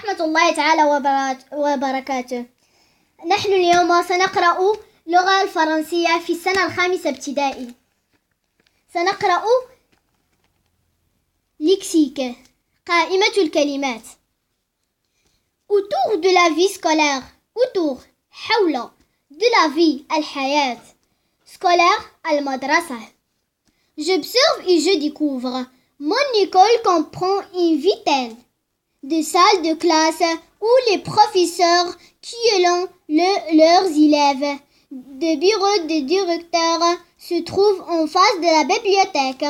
ورحمة الله تعالى وبركاته. نحن اليوم سنقرأ اللغة الفرنسية في السنة الخامسة ابتدائي. سنقرأ ليكسيك قائمة الكلمات. Autour de la vie scolaire. Autour حول de la vie الحياة. Scolaire المدرسة. J'observe et je découvre. Mon école comprend une vingtaine de salles de classe où les professeurs qui ont leurs élèves. Des bureaux de directeurs se trouvent en face de la bibliothèque.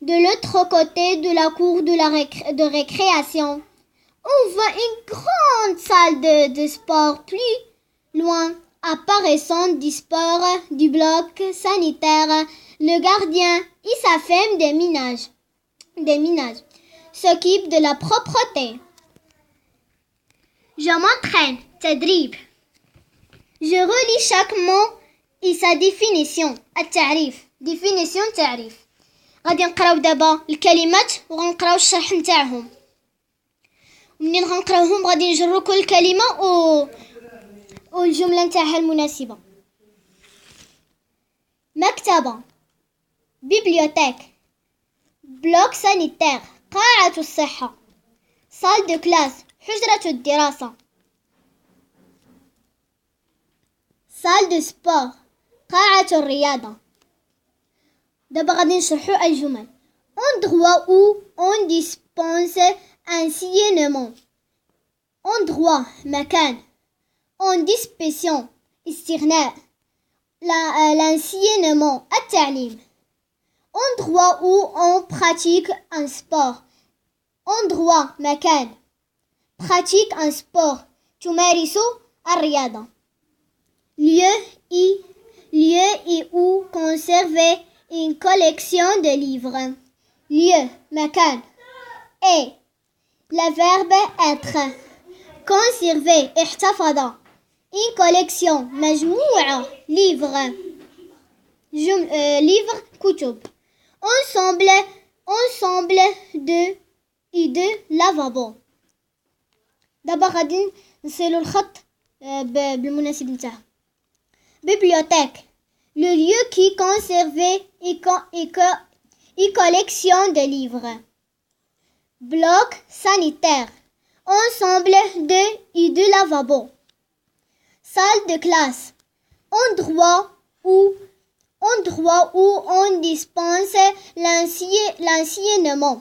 De l'autre côté de la cour de récréation, on voit une grande salle de sport plus loin, apparaissant du sport du bloc sanitaire. Le gardien et sa femme des ménages s'occupent de la propreté. Je m'entraîne. تدريب. Je relis chaque mot et sa définition. التعريف. définition تعريف. غادي نقراو دابا الكلمات وغنقراو الشرح نتاعهم. ومنين غنقراوهم غادي نجرو كل كلمة والجملة نتاعها المناسبة. مكتبة. bibliothèque. bloc sanitaire. قاعة الصحة. salle de classe. حجرة الدراسة. salle de sport. قاعة الرياضة. دابا غادي نشرحوا الجمل. endroit où on dispense enseignement. endroit مكان. en dispension استغناء. l'enseignement التعليم. endroit où on pratique un sport. endroit مكان. pratique un sport تمارس الرياضة. lieu et où conserver une collection de livres. lieu مكان. et le verbe être. conserver احتفظ. une collection مجموعة livre. livre كتب. ensemble de lavabo. دابا غادي نصيلو الخط بالمناسب نتاعها. bibliothèque. le lieu qui conservait et collection de livres. bloc sanitaire. ensemble de lavabo. salle de classe. endroit où on dispense l'enseignement.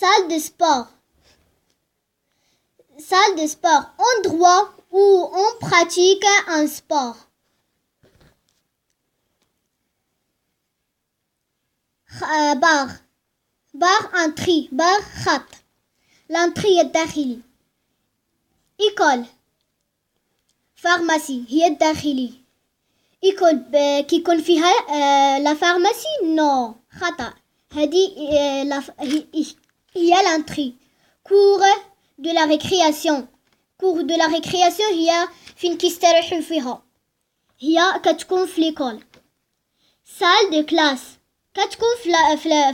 salle de sport. endroit où on pratique un sport. bar entrée. bar خط. l'entrée الداخلي. école. pharmacie هي الداخلي. école كيكون فيها لا فارماسي نو خطأ. هذه هي l'entrée. cours de la récréation. cours de la récréation هي فين كيستريحوا فيها. هي كتكون في ليكول. salle de classe كتكون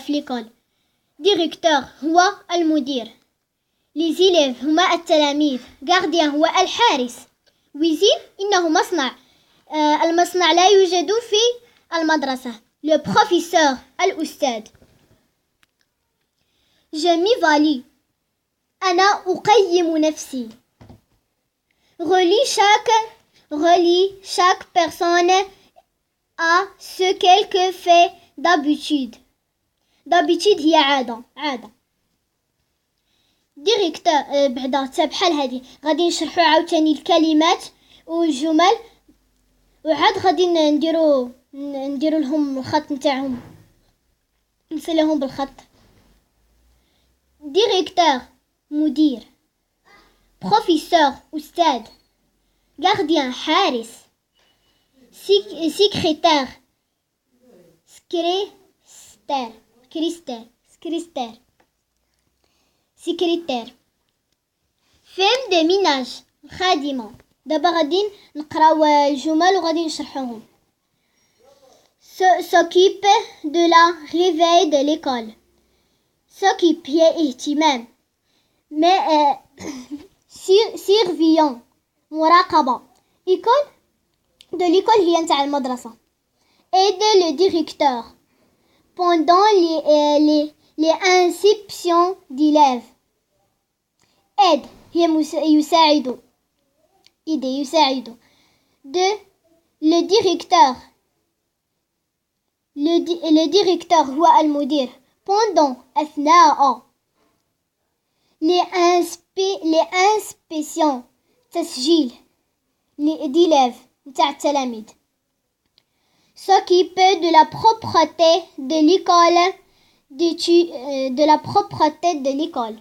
في ليكول. directeur هو المدير. les élèves هما التلاميذ. gardien هو الحارس. cuisine إنه مصنع. المصنع لا يوجد في المدرسة. le professeur الأستاذ. je m'évalue. أنا أقيم نفسي. relie chaque personne à ce qu'elle fait d'habitude. d'habitude هي عادة. directeur بعدا بحال هذه غادي نشرحوا عاوتاني الكلمات والجمل وعاد غادي نديرو لهم الخط نتاعهم نصلهم بالخط. directeur مدير. professeur أستاذ. gardien حارس. secrétaire secrétaire. femme de ménage خادمة. دابا غادي نقراو الجمل وغادي نشرحوهم. s'occupe de la réveil de l'école. s'occupe هي اهتمام. mais surveillant مراقبة école de l'école هي نتاع المدرسة. Aide le directeur pendant les inspections d'élèves. aide هي يساعد يساعد. de le directeur le directeur هو المدير. pendant أثناء. les inspections تسجيل d'élèves نتاع التلاميذ. s'occuper de la propreté de l'école de la propreté de l'école.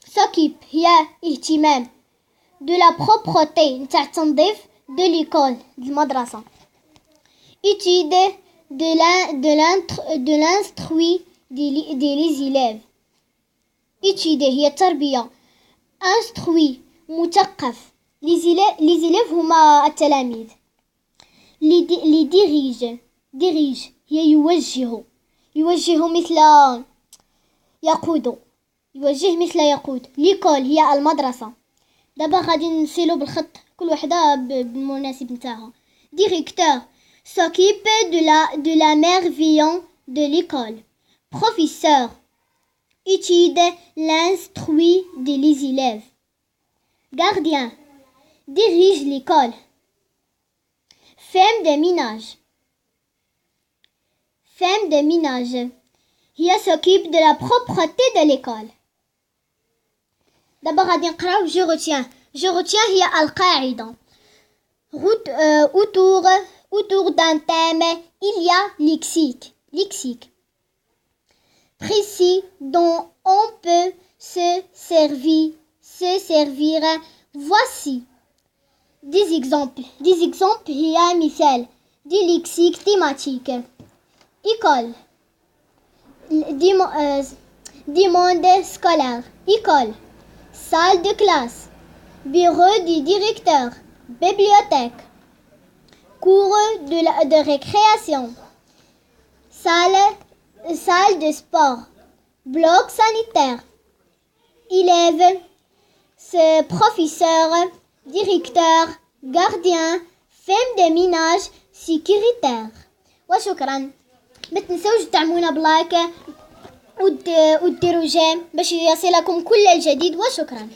s'occupe هي اهتمام de la propreté نتاع التنظيف de l'école المدرسة. étude de l'instruit des élèves. étude هي التربية. instruit مثقف. les élèves هما التلاميذ. les dirige هي يوجه مثل يقود. يوجه مثل يقود. l'école هي المدرسة. دابا غادي نسيلو بالخط كل وحده بالمناسب نتاعها. directeur s'occupe de la merveille de l'école. professeur étude l'instruit des élèves. gardien dirige l'école. femme de ménage هي s'occupe de la propreté de l'école. دابا غادي نقراو je retiens هي القاعدة. autour d'un thème il y a lexique précis dont on peut se servir. voici des exemples هي مثال. du lexique thématique. école monde scolaire. école. salle de classe. bureau du directeur. bibliothèque. cours de récréation. salle de sport. bloc sanitaire. élève. professeur. directeur. gardien. femme de ménage. sécuritaire. وشكرا. ما تنسوش تعملونا بلايك وديروا جيم باش يصلكم كل الجديد. وشكرا.